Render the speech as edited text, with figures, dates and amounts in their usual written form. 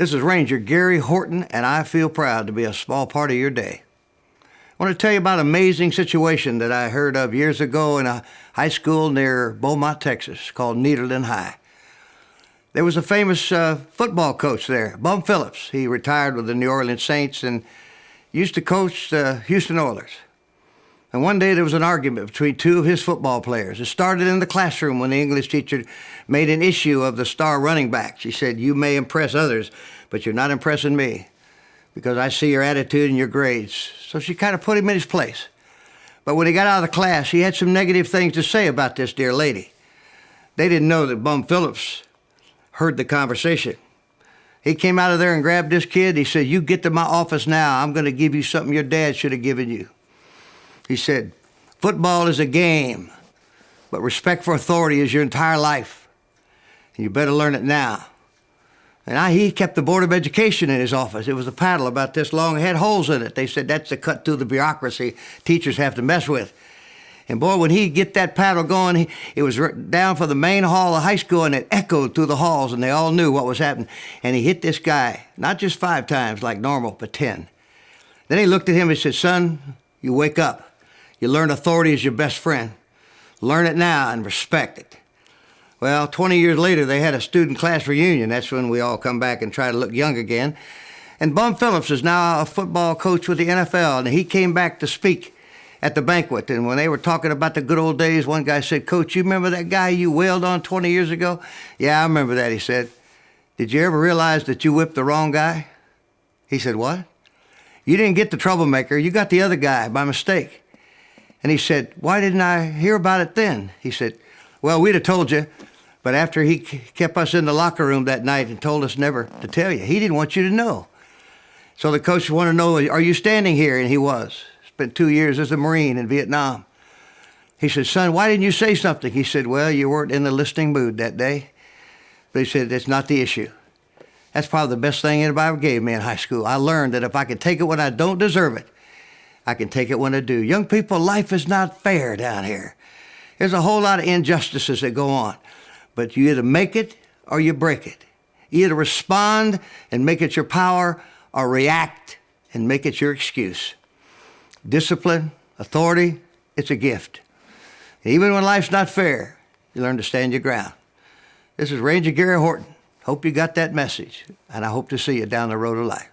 This is Ranger Gary Horton, and I feel proud to be a small part of your day. I want to tell you about an amazing situation that I heard of years ago in a high school near Beaumont, Texas, called Nederland High. There was a famous football coach there, Bum Phillips. He retired with the New Orleans Saints and used to coach the Houston Oilers. And one day there was an argument between two of his football players. It started in the classroom when the English teacher made an issue of the star running back. She said, "You may impress others, but you're not impressing me because I see your attitude and your grades." So she kind of put him in his place. But when he got out of the class, he had some negative things to say about this dear lady. They didn't know that Bum Phillips heard the conversation. He came out of there and grabbed this kid. He said, "You get to my office now. I'm going to give you something your dad should have given you." He said, "Football is a game, but respect for authority is your entire life. And you better learn it now." And he kept the Board of Education in his office. It was a paddle about this long. It had holes in it. They said that's the cut through the bureaucracy teachers have to mess with. And boy, when he'd get that paddle going, it was down for the main hall of high school, and it echoed through the halls, and they all knew what was happening. And he hit this guy, not just 5 times like normal, but 10. Then he looked at him and said, "Son, you wake up. You learn authority is your best friend. Learn it now and respect it." Well, 20 years later, they had a student class reunion. That's when we all come back and try to look young again. And Bum Phillips is now a football coach with the NFL, and he came back to speak at the banquet. And when they were talking about the good old days, one guy said, "Coach, you remember that guy you wailed on 20 years ago?" "Yeah, I remember that," he said. "Did you ever realize that you whipped the wrong guy?" He said, "What?" "You didn't get the troublemaker. You got the other guy by mistake." And he said, "Why didn't I hear about it then?" He said, "Well, we'd have told you, but after he kept us in the locker room that night and told us never to tell you, he didn't want you to know." So the coach wanted to know, "Are you standing here?" And he was. Spent 2 years as a Marine in Vietnam. He said, "Son, why didn't you say something?" He said, "Well, you weren't in the listening mood that day." But he said, "It's not the issue." That's probably the best thing anybody ever gave me in high school. I learned that if I can take it when I don't deserve it, I can take it when I do. Young people, life is not fair down here. There's a whole lot of injustices that go on. But you either make it or you break it. You either respond and make it your power or react and make it your excuse. Discipline, authority, it's a gift. Even when life's not fair, you learn to stand your ground. This is Ranger Gary Horton. Hope you got that message, and I hope to see you down the road of life.